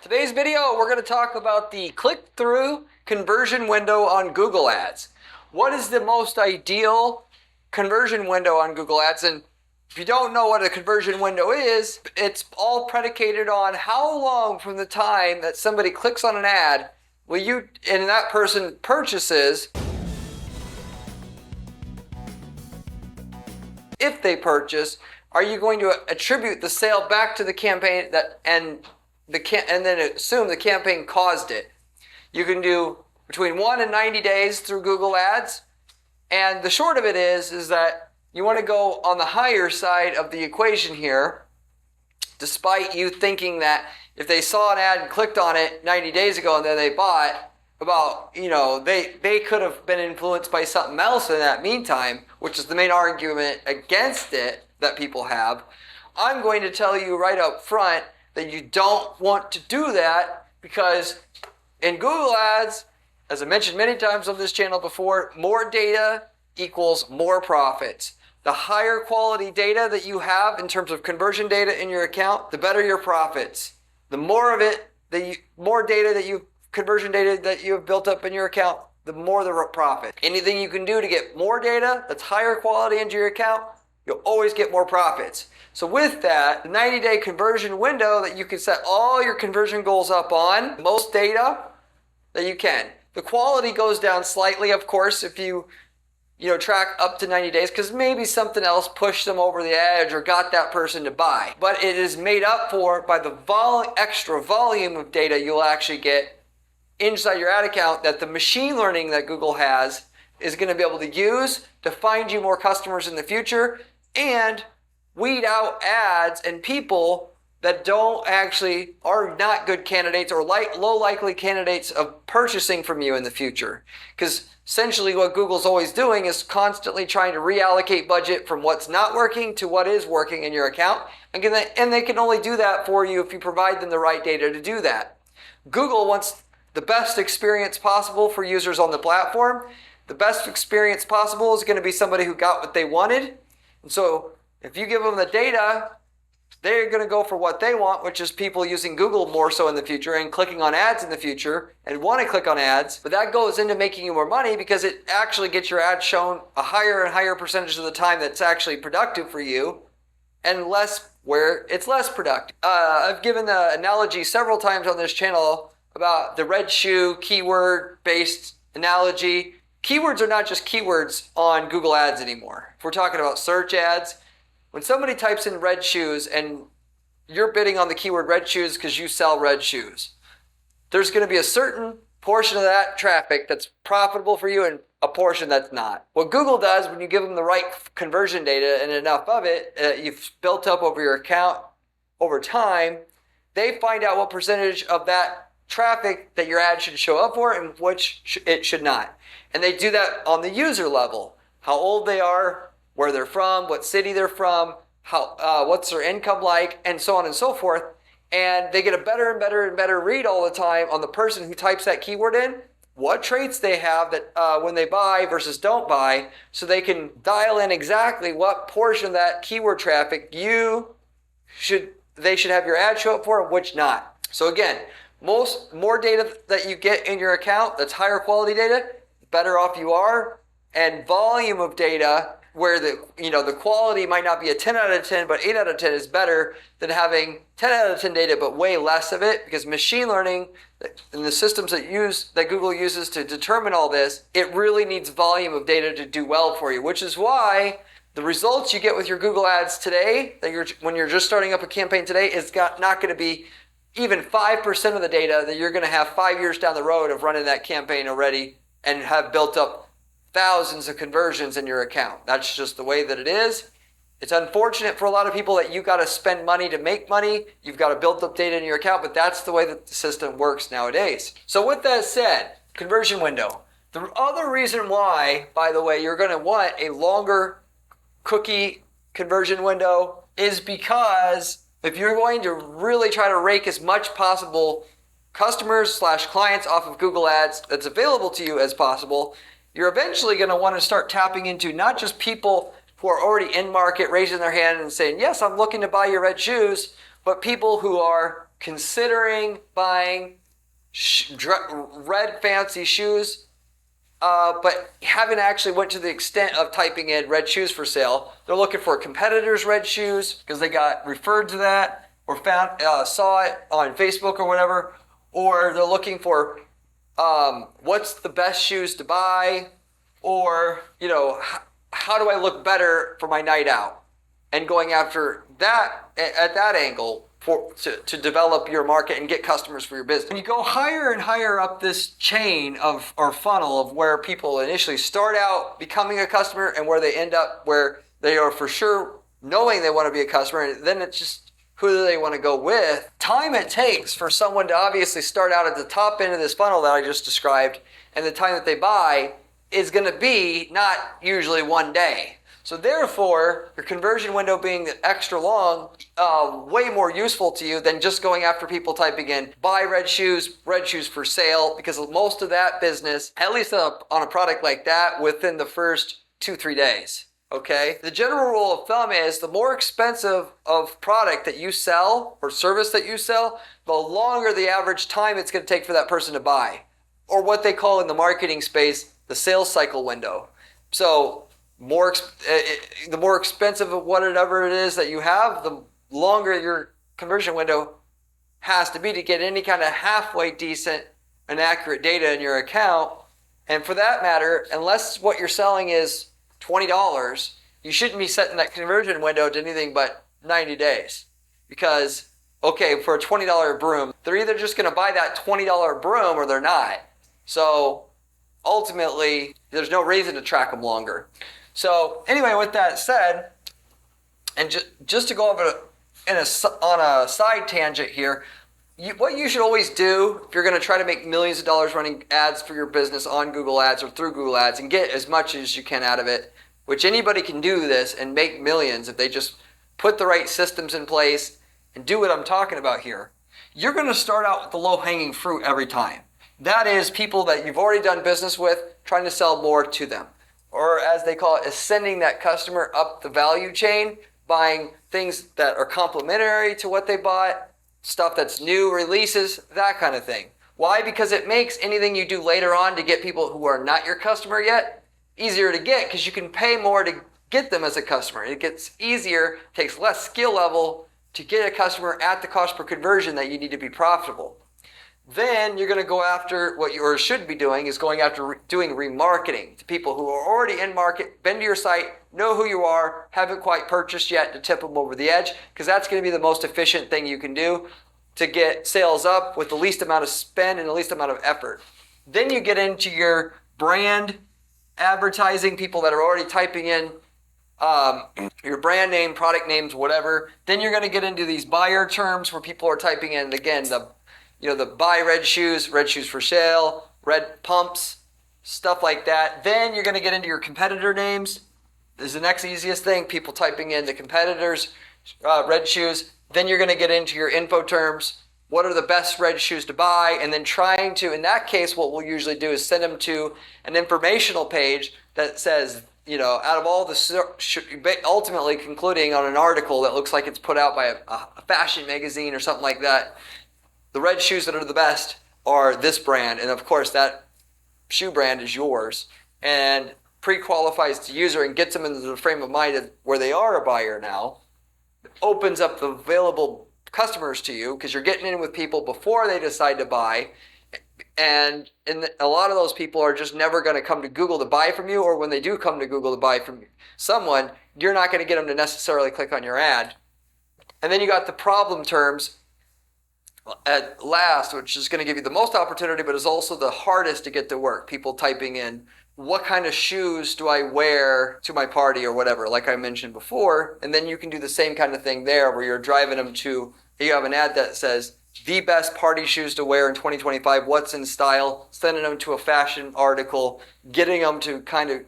Today's video, we're going to talk about the click-through conversion window on Google Ads. What is the most ideal conversion window on Google Ads? And if you don't know what a conversion window is, it's all predicated on how long from the time that somebody clicks on an ad and that person purchases. If they purchase, are you going to attribute the sale back to the campaign and then assume the campaign caused it? You can do between 1 and 90 days through Google Ads. And the short of it is that you want to go on the higher side of the equation here, despite you thinking that if they saw an ad and clicked on it 90 days ago and then they bought, they could have been influenced by something else in that meantime, which is the main argument against it that people have. I'm going to tell you right up front that you don't want to do that, because in Google Ads, as I mentioned many times on this channel before, more data equals more profits. The higher quality data that you have in terms of conversion data in your account, the better your profits. The more of it, conversion data that you have built up in your account, the more the profit. Anything you can do to get more data that's higher quality into your account, you'll always get more profits. So with that, the 90-day conversion window that you can set all your conversion goals up on, most data that you can. The quality goes down slightly, of course, if you track up to 90 days, because maybe something else pushed them over the edge or got that person to buy. But it is made up for by the extra volume of data you'll actually get inside your ad account that the machine learning that Google has is going to be able to use to find you more customers in the future and weed out ads and people that are not good candidates or low likely candidates of purchasing from you in the future. Because essentially what Google's always doing is constantly trying to reallocate budget from what's not working to what is working in your account. And they can only do that for you if you provide them the right data to do that. Google wants the best experience possible for users on the platform. The best experience possible is going to be somebody who got what they wanted. And so if you give them the data, they're going to go for what they want, which is people using Google more so in the future and clicking on ads in the future and want to click on ads. But that goes into making you more money because it actually gets your ad shown a higher and higher percentage of the time that's actually productive for you, and less where it's less productive. I've given the analogy several times on this channel about the red shoe keyword-based analogy. Keywords are not just keywords on Google Ads anymore. If we're talking about search ads, when somebody types in red shoes and you're bidding on the keyword red shoes because you sell red shoes, there's going to be a certain portion of that traffic that's profitable for you and a portion that's not. What Google does when you give them the right conversion data and enough of it, you've built up over your account over time, they find out what percentage of that traffic that your ad should show up for and which it should not. And they do that on the user level. How old they are, where they're from, what city they're from, what's their income like, and so on and so forth. And they get a better and better and better read all the time on the person who types that keyword in, what traits they have that when they buy versus don't buy, so they can dial in exactly what portion of that keyword traffic they should have your ad show up for and which not. So again, more data that you get in your account that's higher quality data, the better off you are. And volume of data where the quality might not be a 10 out of 10, but 8 out of 10 is better than having 10 out of 10 data, but way less of it, because machine learning and the systems that Google uses to determine all this, it really needs volume of data to do well for you, which is why the results you get with your Google Ads today, when you're just starting up a campaign today, is not going to be even 5% of the data that you're going to have 5 years down the road of running that campaign already and have built up thousands of conversions in your account. That's just the way that it is. It's unfortunate for a lot of people that you got to spend money to make money. You've got to build up data in your account, but that's the way that the system works nowadays. So with that said, conversion window. The other reason why, by the way, you're going to want a longer cookie conversion window is because if you're going to really try to rake as much possible customers/clients off of Google Ads that's available to you as possible, you're eventually going to want to start tapping into not just people who are already in market, raising their hand and saying, yes, I'm looking to buy your red shoes, but people who are considering buying red fancy shoes, but haven't actually went to the extent of typing in red shoes for sale. They're looking for competitors' red shoes because they got referred to that or saw it on Facebook or whatever, or they're looking for what's the best shoes to buy, or how do I look better for my night out, and going after that at that angle to develop your market and get customers for your business. When you go higher and higher up this chain or funnel of where people initially start out becoming a customer and where they end up where they are for sure knowing they want to be a customer, and then it's just who do they want to go with. Time it takes for someone to obviously start out at the top end of this funnel that I just described, and the time that they buy is going to be not usually one day. So therefore, your conversion window being extra long, way more useful to you than just going after people typing in buy red shoes for sale, because most of that business, at least on a product like that, within the first 2-3 days. Okay? The general rule of thumb is the more expensive of product that you sell or service that you sell, the longer the average time it's going to take for that person to buy, or what they call in the marketing space the sales cycle window. So the more expensive of whatever it is that you have, the longer your conversion window has to be to get any kind of halfway decent and accurate data in your account. And for that matter, unless what you're selling is $20, you shouldn't be setting that conversion window to anything but 90 days. Because, okay, for a $20 broom, they're either just going to buy that $20 broom or they're not. So ultimately, there's no reason to track them longer. So anyway, with that said, and just to go over on a side tangent here, what you should always do if you're going to try to make millions of dollars running ads for your business on Google Ads or through Google Ads and get as much as you can out of it, which anybody can do this and make millions if they just put the right systems in place and do what I'm talking about here. You're going to start out with the low-hanging fruit every time. That is people that you've already done business with, trying to sell more to them. Or as they call it, ascending that customer up the value chain, buying things that are complementary to what they bought, stuff that's new, releases, that kind of thing. Why? Because it makes anything you do later on to get people who are not your customer yet easier to get, because you can pay more to get them as a customer. It gets easier, takes less skill level to get a customer at the cost per conversion that you need to be profitable. Then you're going to go after what you should be doing is going after doing remarketing to people who are already in market, been to your site, know who you are, haven't quite purchased yet, to tip them over the edge, because that's going to be the most efficient thing you can do to get sales up with the least amount of spend and the least amount of effort. Then you get into your brand advertising, people that are already typing in your brand name, product names, whatever. Then you're going to get into these buyer terms where people are typing in, again, the buy red shoes for sale, red pumps, stuff like that. Then you're going to get into your competitor names. This is the next easiest thing, people typing in the competitors, red shoes. Then you're going to get into your info terms. What are the best red shoes to buy? And then trying to, in that case, what we'll usually do is send them to an informational page that says, out of all the, ultimately concluding on an article that looks like it's put out by a fashion magazine or something like that, the red shoes that are the best are this brand. And of course, that shoe brand is yours. And pre-qualifies the user and gets them into the frame of mind of where they are a buyer now. It opens up the available customers to you because you're getting in with people before they decide to buy. And a lot of those people are just never going to come to Google to buy from you, or when they do come to Google to buy from someone, you're not going to get them to necessarily click on your ad. And then you got the problem terms at last, which is going to give you the most opportunity, but is also the hardest to get to work. People typing in, what kind of shoes do I wear to my party or whatever, like I mentioned before. And then you can do the same kind of thing there where you're driving them to, you have an ad that says, the best party shoes to wear in 2025, what's in style, sending them to a fashion article, getting them to kind of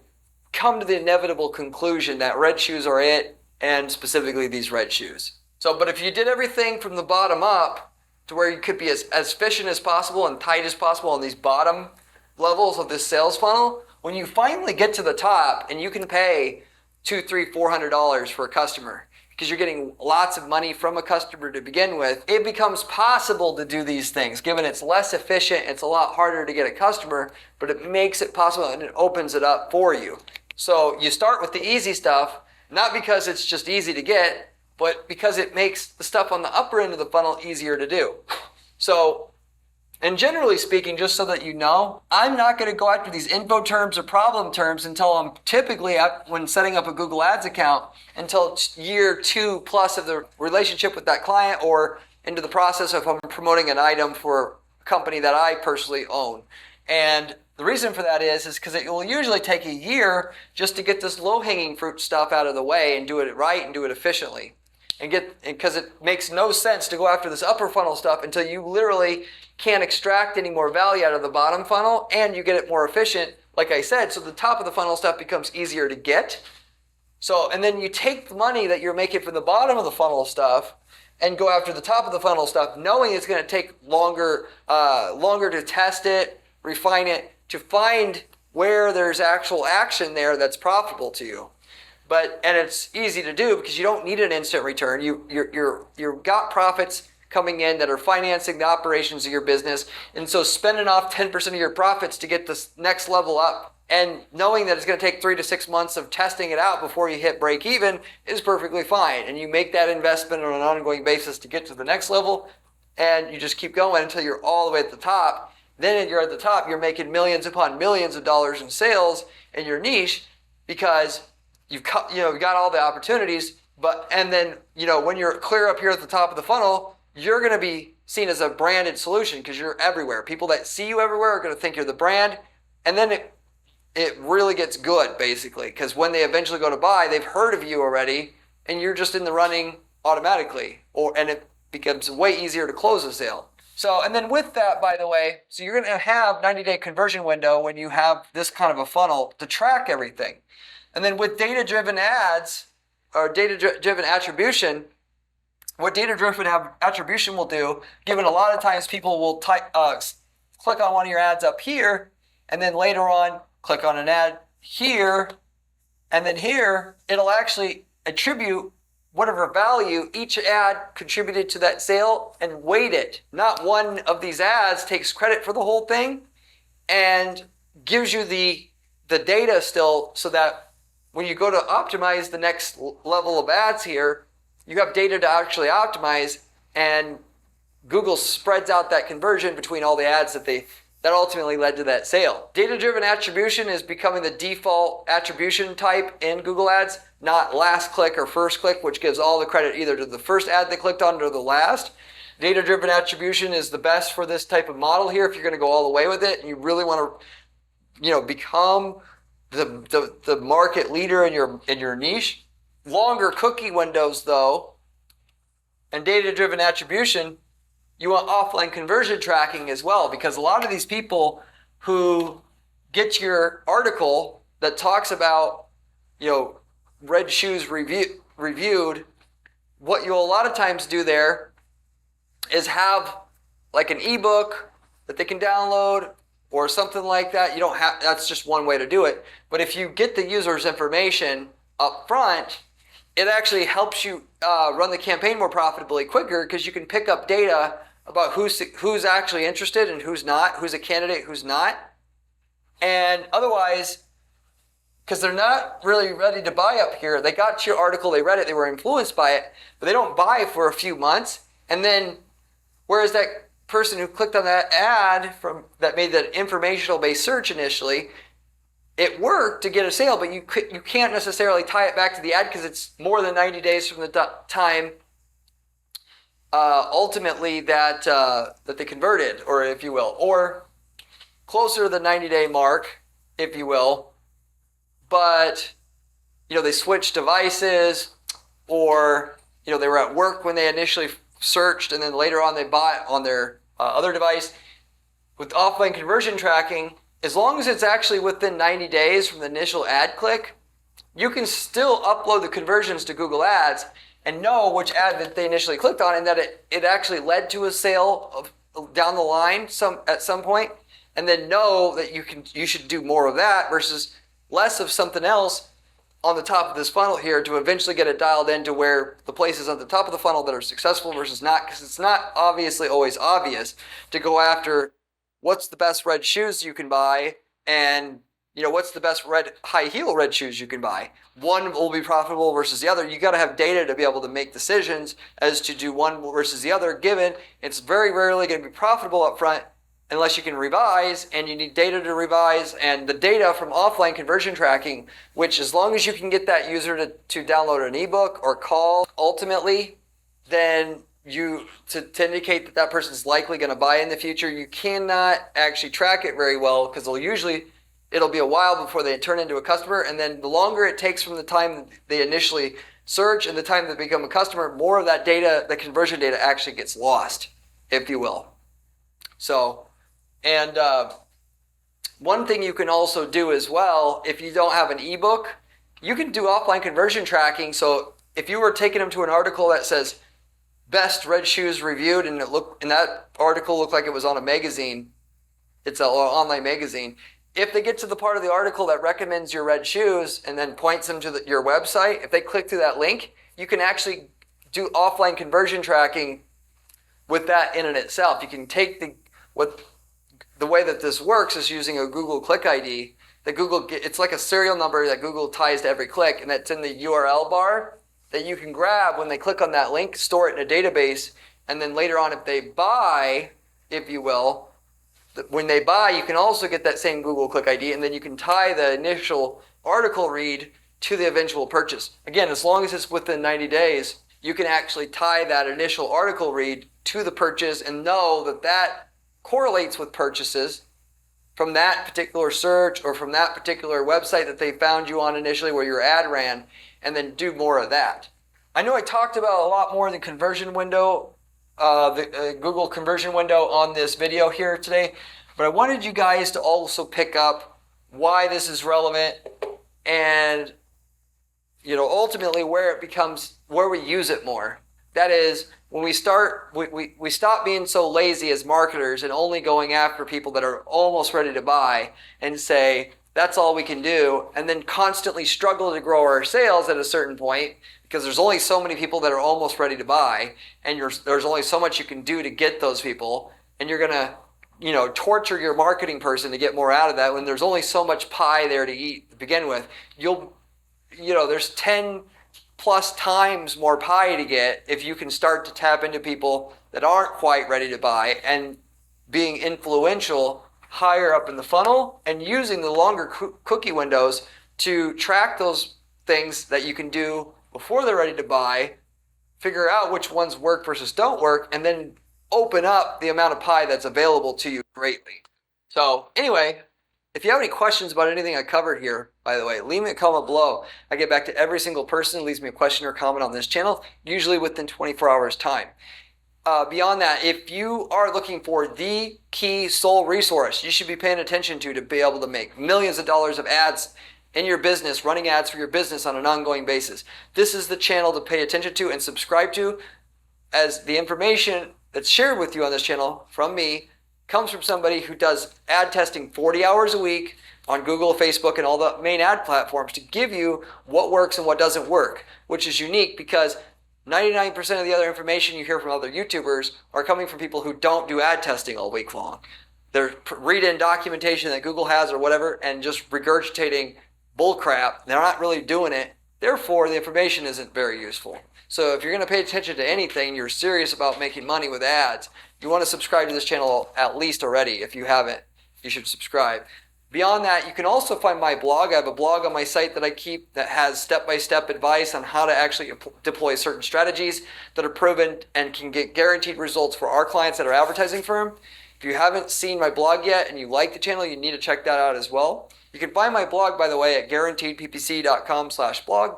come to the inevitable conclusion that red shoes are it, and specifically these red shoes. So, but if you did everything from the bottom up, to where you could be as efficient as possible and tight as possible on these bottom levels of this sales funnel, when you finally get to the top and you can pay $200, $300, $400 for a customer, because you're getting lots of money from a customer to begin with, it becomes possible to do these things. Given it's less efficient, it's a lot harder to get a customer, but it makes it possible and it opens it up for you. So you start with the easy stuff, not because it's just easy to get, but because it makes the stuff on the upper end of the funnel easier to do. So, and generally speaking, just so that you know, I'm not going to go after these info terms or problem terms until I'm typically, when setting up a Google Ads account, until year 2+ of the relationship with that client, or into the process of I'm promoting an item for a company that I personally own. And the reason for that is because it will usually take a year just to get this low-hanging fruit stuff out of the way and do it right and do it efficiently. Because it makes no sense to go after this upper funnel stuff until you literally can't extract any more value out of the bottom funnel and you get it more efficient, like I said, so the top of the funnel stuff becomes easier to get. So, and then you take the money that you're making from the bottom of the funnel stuff and go after the top of the funnel stuff, knowing it's going to take longer to test it, refine it, to find where there's actual action there that's profitable to you. And it's easy to do because you don't need an instant return. You've got profits coming in that are financing the operations of your business. And so spending off 10% of your profits to get this next level up and knowing that it's going to take 3 to 6 months of testing it out before you hit break even is perfectly fine. And you make that investment on an ongoing basis to get to the next level, and you just keep going until you're all the way at the top. Then you're at the top, you're making millions upon millions of dollars in sales in your niche because you've got all the opportunities, and then when you're clear up here at the top of the funnel, you're going to be seen as a branded solution because you're everywhere. People that see you everywhere are going to think you're the brand, and then it really gets good basically because when they eventually go to buy, they've heard of you already, and you're just in the running automatically, and it becomes way easier to close a sale. So, and then with that, by the way, so you're going to have 90-day conversion window when you have this kind of a funnel to track everything. And then with data-driven ads, or data-driven attribution, what data-driven attribution will do, given a lot of times people will click on one of your ads up here, and then later on click on an ad here, and then here, it'll actually attribute whatever value each ad contributed to that sale and weight it. Not one of these ads takes credit for the whole thing and gives you the data still so that when you go to optimize the next level of ads here, you have data to actually optimize, and Google spreads out that conversion between all the ads that ultimately led to that sale. Data-driven attribution is becoming the default attribution type in Google Ads, not last click or first click, which gives all the credit either to the first ad they clicked on or the last. Data-driven attribution is the best for this type of model here if you're going to go all the way with it and you really want to become the market leader in your niche. Longer cookie windows though, and data-driven attribution, you want offline conversion tracking as well, because a lot of these people who get your article that talks about red shoes reviewed, what you'll a lot of times do there is have like an ebook that they can download or something like that. You don't have, that's just one way to do it. But if you get the user's information up front, it actually helps you run the campaign more profitably quicker because you can pick up data about who's actually interested and who's not, who's a candidate, who's not. And otherwise, because they're not really ready to buy up here, they got your article, they read it, they were influenced by it, but they don't buy for a few months. And then, whereas that person who clicked on that ad that made that informational-based search initially, it worked to get a sale, but you can't necessarily tie it back to the ad because it's more than 90 days from the time ultimately that they converted, or if you will, or closer to the 90-day mark, if you will, but they switched devices, or they were at work when they initially searched and then later on they bought on their other device. With offline conversion tracking, as long as it's actually within 90 days from the initial ad click, you can still upload the conversions to Google Ads and know which ad that they initially clicked on and that it actually led to a sale down the line at some point, and then know that you should do more of that versus less of something else on the top of this funnel here to eventually get it dialed into where the places at the top of the funnel that are successful versus not, because it's not obviously always obvious to go after what's the best red shoes you can buy and what's the best high heel red shoes you can buy. One will be profitable versus the other. You got to have data to be able to make decisions as to do one versus the other, given it's very rarely going to be profitable up front unless you can revise, and you need data to revise, and the data from offline conversion tracking, which as long as you can get that user to download an ebook or call, ultimately, then to indicate that that person's likely going to buy in the future, you cannot actually track it very well because it'll be a while before they turn into a customer, and then the longer it takes from the time they initially search and the time they become a customer, more of that data, the conversion data, actually gets lost, if you will. So, and one thing you can also do as well, if you don't have an ebook, you can do offline conversion tracking. So if you were taking them to an article that says best red shoes reviewed, and that article looked like it was on a magazine, it's an online magazine. If they get to the part of the article that recommends your red shoes and then points them to your website, if they click through that link, you can actually do offline conversion tracking with that in and itself. You can take the way that this works is using a Google Click ID. It's like a serial number that Google ties to every click, and that's in the URL bar that you can grab when they click on that link, store it in a database, and then later on if they buy, if you will, when they buy, you can also get that same Google Click ID, and then you can tie the initial article read to the eventual purchase. Again, as long as it's within 90 days, you can actually tie that initial article read to the purchase and know that that correlates with purchases from that particular search or from that particular website that they found you on initially where your ad ran, and then do more of that. I know I talked about a lot more than conversion window, the Google conversion window on this video here today, but I wanted you guys to also pick up why this is relevant and ultimately where we use it more. That is, when we stop being so lazy as marketers and only going after people that are almost ready to buy and say, that's all we can do, and then constantly struggle to grow our sales at a certain point because there's only so many people that are almost ready to buy, and there's only so much you can do to get those people, and you're going to torture your marketing person to get more out of that when there's only so much pie there to eat to begin with. There's 10 plus times more pie to get if you can start to tap into people that aren't quite ready to buy and being influential higher up in the funnel and using the longer cookie windows to track those things that you can do before they're ready to buy, figure out which ones work versus don't work, and then open up the amount of pie that's available to you greatly. So anyway, if you have any questions about anything I covered here, by the way, leave me a comment below. I get back to every single person who leaves me a question or comment on this channel, usually within 24 hours time. Beyond that, if you are looking for the key sole resource you should be paying attention to be able to make millions of dollars of ads in your business, running ads for your business on an ongoing basis, this is the channel to pay attention to and subscribe to, as the information that's shared with you on this channel from me comes from somebody who does ad testing 40 hours a week on Google, Facebook, and all the main ad platforms to give you what works and what doesn't work, which is unique because 99% of the other information you hear from other YouTubers are coming from people who don't do ad testing all week long. They're reading documentation that Google has or whatever and just regurgitating bullcrap. They're not really doing it. Therefore, the information isn't very useful. So if you're going to pay attention to anything, you're serious about making money with ads, you want to subscribe to this channel at least already. If you haven't, you should subscribe. Beyond that, you can also find my blog. I have a blog on my site that I keep that has step-by-step advice on how to actually deploy certain strategies that are proven and can get guaranteed results for our clients at our advertising firm. If you haven't seen my blog yet and you like the channel, you need to check that out as well. You can find my blog, by the way, at guaranteedppc.com/blog.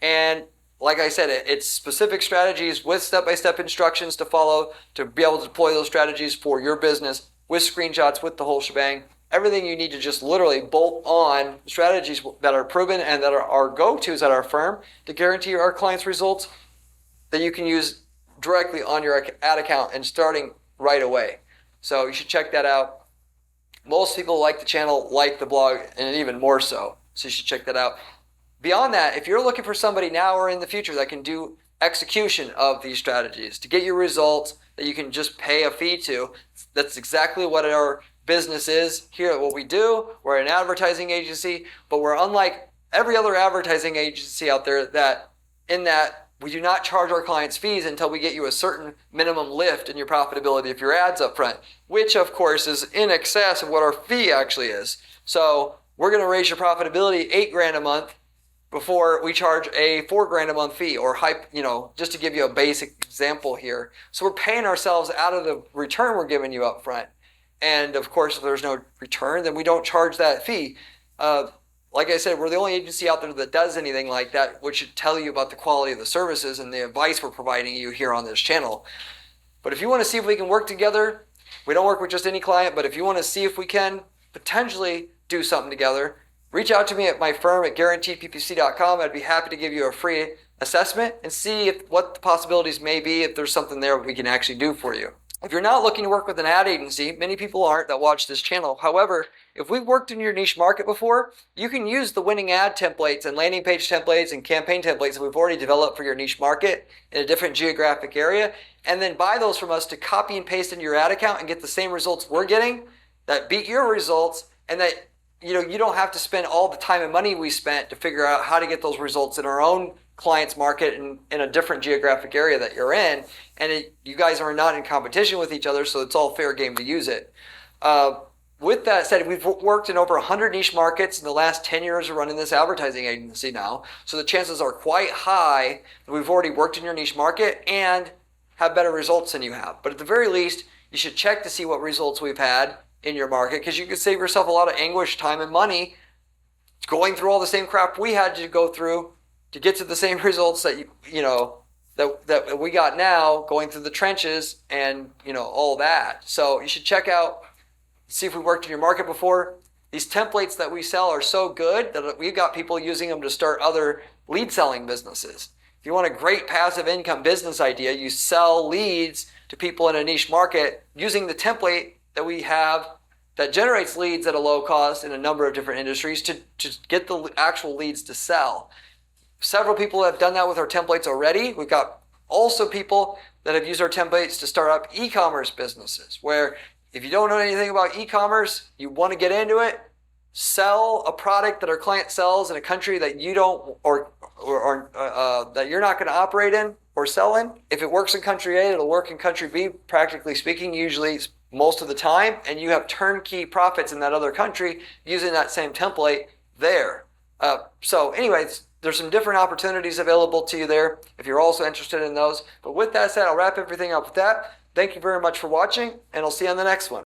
And like I said, it's specific strategies with step-by-step instructions to follow to be able to deploy those strategies for your business with screenshots, with the whole shebang. Everything you need to just literally bolt on strategies that are proven and that are our go-tos at our firm to guarantee our clients results that you can use directly on your ad account and starting right away. So you should check that out. Most people like the channel, like the blog, and even more so. So you should check that out. Beyond that, if you're looking for somebody now or in the future that can do execution of these strategies to get you results that you can just pay a fee to, that's exactly what our business is here. What we do, we're an advertising agency, but we're unlike every other advertising agency out there that we do not charge our clients fees until we get you a certain minimum lift in your profitability of your ads up front, which of course is in excess of what our fee actually is. So we're going to raise your profitability $8,000 a month before we charge a $4,000 a month fee, or just to give you a basic example here. So we're paying ourselves out of the return we're giving you up front. And of course, if there's no return, then we don't charge that fee. Like I said, we're the only agency out there that does anything like that, which should tell you about the quality of the services and the advice we're providing you here on this channel. But if you want to see if we can work together, we don't work with just any client, but if you want to see if we can potentially do something together, reach out to me at my firm at guaranteedppc.com. I'd be happy to give you a free assessment and see what the possibilities may be, if there's something there we can actually do for you. If you're not looking to work with an ad agency, many people aren't that watch this channel. However, if we've worked in your niche market before, you can use the winning ad templates and landing page templates and campaign templates that we've already developed for your niche market in a different geographic area, and then buy those from us to copy and paste into your ad account and get the same results we're getting that beat your results, and that you don't have to spend all the time and money we spent to figure out how to get those results in our own client's market in a different geographic area that you're in. And you guys are not in competition with each other, so it's all fair game to use it. With that said, we've worked in over 100 niche markets in the last 10 years of running this advertising agency now. So the chances are quite high that we've already worked in your niche market and have better results than you have. But at the very least, you should check to see what results we've had in your market, because you could save yourself a lot of anguish, time, and money going through all the same crap we had to go through to get to the same results that that we got now, going through the trenches and all that. So you should check out, see if we worked in your market before. These templates that we sell are so good that we've got people using them to start other lead selling businesses. If you want a great passive income business idea, you sell leads to people in a niche market using the template that we have that generates leads at a low cost in a number of different industries to get the actual leads to sell. Several people have done that with our templates already. We've got also people that have used our templates to start up e-commerce businesses, where if you don't know anything about e-commerce, you want to get into it, sell a product that our client sells in a country that you don't or that you're not going to operate in or sell in. If it works in country A, it'll work in country B, practically speaking, usually most of the time, and you have turnkey profits in that other country using that same template there. So anyways, there's some different opportunities available to you there if you're also interested in those. But with that said, I'll wrap everything up with that. Thank you very much for watching, and I'll see you on the next one.